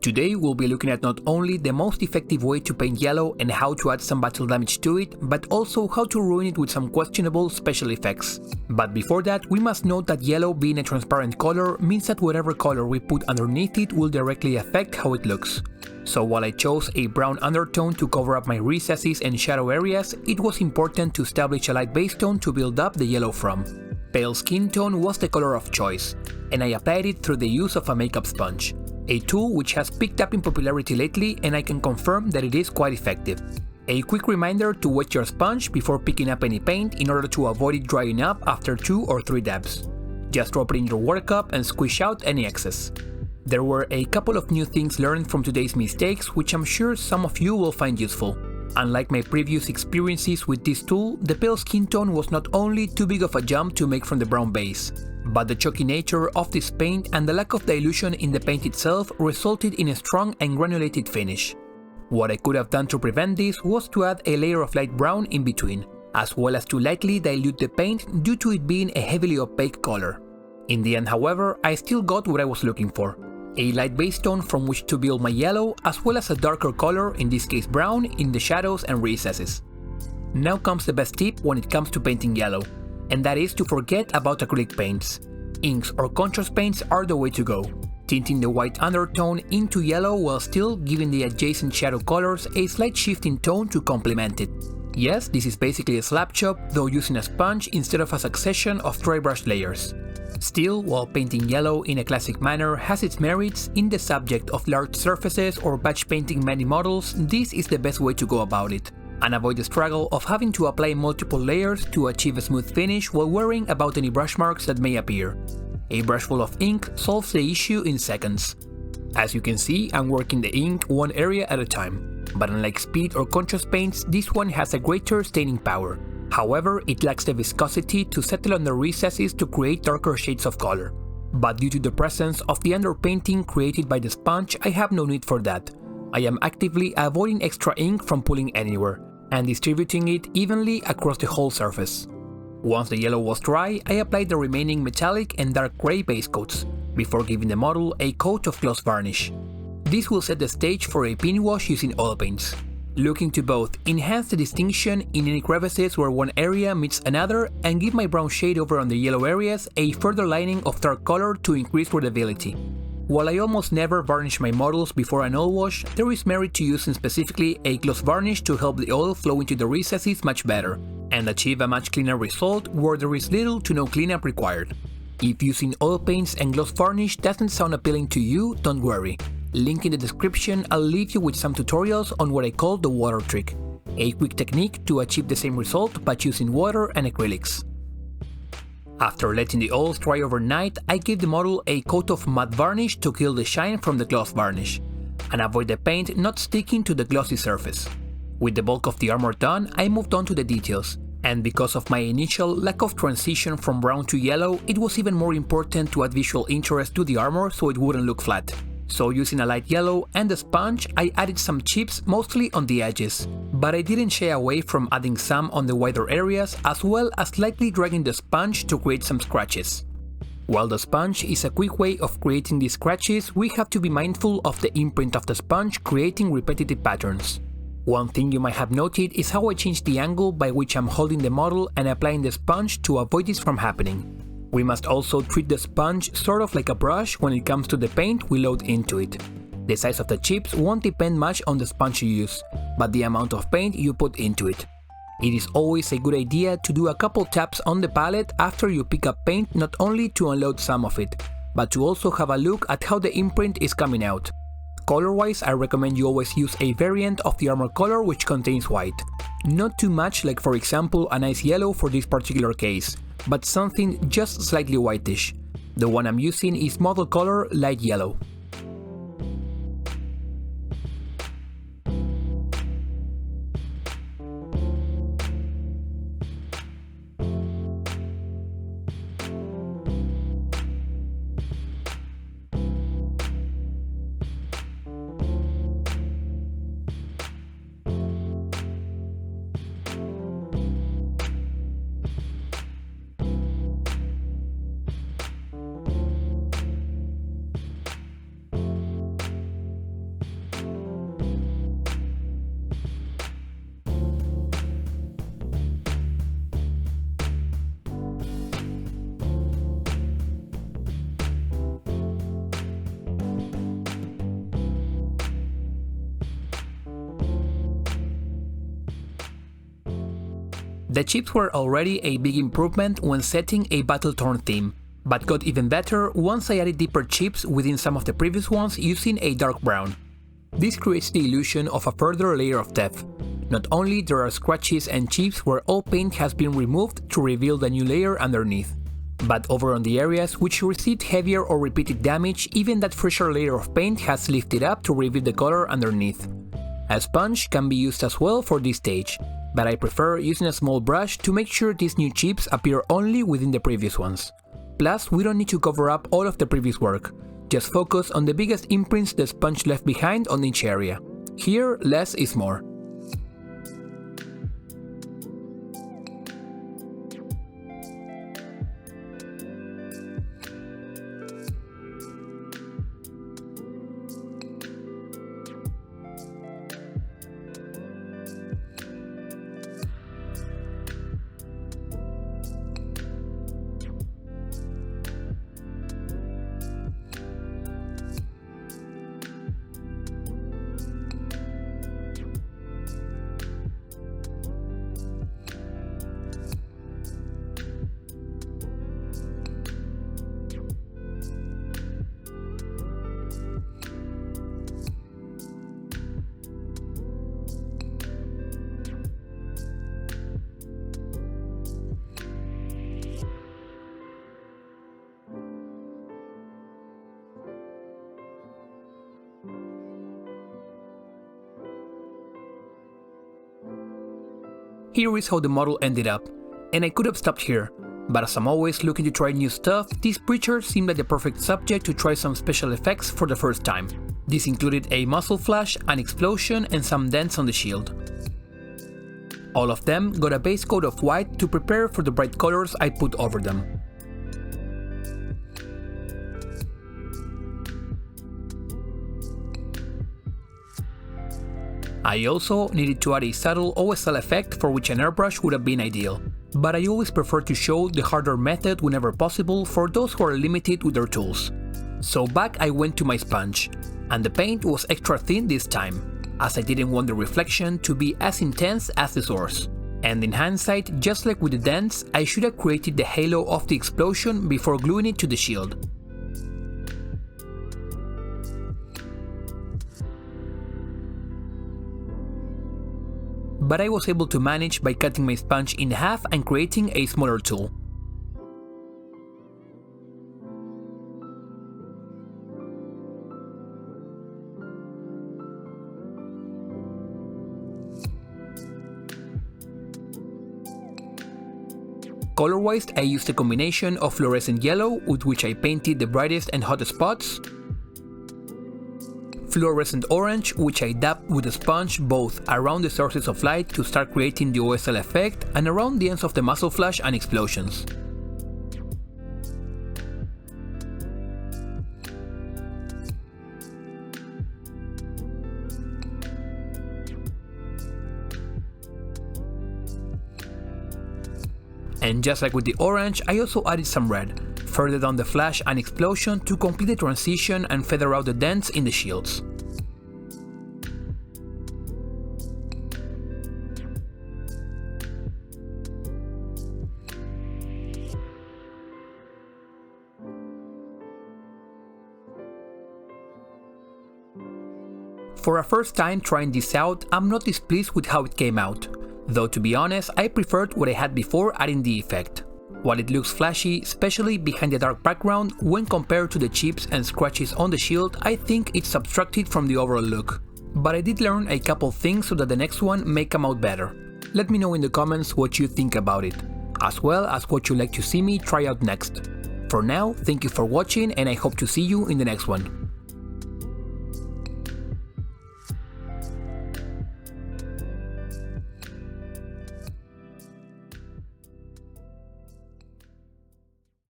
Today we'll be looking at not only the most effective way to paint yellow and how to add some battle damage to it, but also how to ruin it with some questionable special effects. But before that, we must note that yellow being a transparent color means that whatever color we put underneath it will directly affect how it looks. So while I chose a brown undertone to cover up my recesses and shadow areas, it was important to establish a light base tone to build up the yellow from. Pale skin tone was the color of choice, and I applied it through the use of a makeup sponge, a tool which has picked up in popularity lately, and I can confirm that it is quite effective. A quick reminder to wet your sponge before picking up any paint in order to avoid it drying up after 2 or 3 dabs. Just drop it in your water cup and squish out any excess. There were a couple of new things learned from today's mistakes, which I'm sure some of you will find useful. Unlike my previous experiences with this tool, the pale skin tone was not only too big of a jump to make from the brown base, but the chalky nature of this paint and the lack of dilution in the paint itself resulted in a strong and granulated finish. What I could have done to prevent this was to add a layer of light brown in between, as well as to lightly dilute the paint due to it being a heavily opaque color. In the end, however, I still got what I was looking for: a light base tone from which to build my yellow, as well as a darker color, in this case brown, in the shadows and recesses. Now comes the best tip when it comes to painting yellow, and that is to forget about acrylic paints. Inks or contrast paints are the way to go, tinting the white undertone into yellow while still giving the adjacent shadow colors a slight shift in tone to complement it. Yes, this is basically a slap chop, though using a sponge instead of a succession of dry brush layers. Still, while painting yellow in a classic manner has its merits, in the subject of large surfaces or batch painting many models, this is the best way to go about it, and avoid the struggle of having to apply multiple layers to achieve a smooth finish while worrying about any brush marks that may appear. A brushful of ink solves the issue in seconds. As you can see, I'm working the ink one area at a time, but unlike speed or contrast paints, this one has a greater staining power. However, it lacks the viscosity to settle on the recesses to create darker shades of color. But due to the presence of the underpainting created by the sponge, I have no need for that. I am actively avoiding extra ink from pulling anywhere, and distributing it evenly across the whole surface. Once the yellow was dry, I applied the remaining metallic and dark grey base coats, before giving the model a coat of gloss varnish. This will set the stage for a pin wash using oil paints, looking to both enhance the distinction in any crevices where one area meets another and give my brown shade over on the yellow areas a further lining of dark color to increase readability. While I almost never varnish my models before an oil wash, there is merit to using specifically a gloss varnish to help the oil flow into the recesses much better, and achieve a much cleaner result where there is little to no cleanup required. If using oil paints and gloss varnish doesn't sound appealing to you, don't worry. Link in the description, I'll leave you with some tutorials on what I call the water trick, a quick technique to achieve the same result but using water and acrylics. After letting the oils dry overnight, I gave the model a coat of matte varnish to kill the shine from the gloss varnish, and avoid the paint not sticking to the glossy surface. With the bulk of the armor done, I moved on to the details, and because of my initial lack of transition from brown to yellow, it was even more important to add visual interest to the armor so it wouldn't look flat. So using a light yellow and a sponge, I added some chips mostly on the edges, but I didn't shy away from adding some on the wider areas, as well as slightly dragging the sponge to create some scratches. While the sponge is a quick way of creating these scratches, we have to be mindful of the imprint of the sponge creating repetitive patterns. One thing you might have noted is how I changed the angle by which I'm holding the model and applying the sponge to avoid this from happening. We must also treat the sponge sort of like a brush when it comes to the paint we load into it. The size of the chips won't depend much on the sponge you use, but the amount of paint you put into it. It is always a good idea to do a couple taps on the palette after you pick up paint, not only to unload some of it, but to also have a look at how the imprint is coming out. Color-wise, I recommend you always use a variant of the armor color which contains white. Not too much, like for example a nice yellow for this particular case, but something just slightly whitish. The one I'm using is model color light yellow. The chips were already a big improvement when setting a battle-torn theme, but got even better once I added deeper chips within some of the previous ones using a dark brown. This creates the illusion of a further layer of depth. Not only there are scratches and chips where all paint has been removed to reveal the new layer underneath, but over on the areas which received heavier or repeated damage, even that fresher layer of paint has lifted up to reveal the color underneath. A sponge can be used as well for this stage, but I prefer using a small brush to make sure these new chips appear only within the previous ones. Plus, we don't need to cover up all of the previous work, just focus on the biggest imprints the sponge left behind on each area. Here, less is more. Here is how the model ended up, and I could have stopped here, but as I'm always looking to try new stuff, this preacher seemed like the perfect subject to try some special effects for the first time. This included a muzzle flash, an explosion, and some dents on the shield. All of them got a base coat of white to prepare for the bright colors I put over them. I also needed to add a subtle OSL effect for which an airbrush would have been ideal, but I always prefer to show the harder method whenever possible for those who are limited with their tools. So back I went to my sponge, and the paint was extra thin this time, as I didn't want the reflection to be as intense as the source. And in hindsight, just like with the dents, I should have created the halo of the explosion before gluing it to the shield. But I was able to manage by cutting my sponge in half and creating a smaller tool. Color-wise, I used a combination of fluorescent yellow, with which I painted the brightest and hottest spots, fluorescent orange, which I dabbed with a sponge both around the sources of light to start creating the OSL effect, and around the ends of the muzzle flash and explosions. And just like with the orange, I also added some red, further down the flash and explosion to complete the transition and feather out the dents in the shields. For a first time trying this out, I'm not displeased with how it came out, though to be honest, I preferred what I had before adding the effect. While it looks flashy, especially behind the dark background, when compared to the chips and scratches on the shield, I think it's subtracted from the overall look. But I did learn a couple things so that the next one may come out better. Let me know in the comments what you think about it, as well as what you'd like to see me try out next. For now, thank you for watching and I hope to see you in the next one.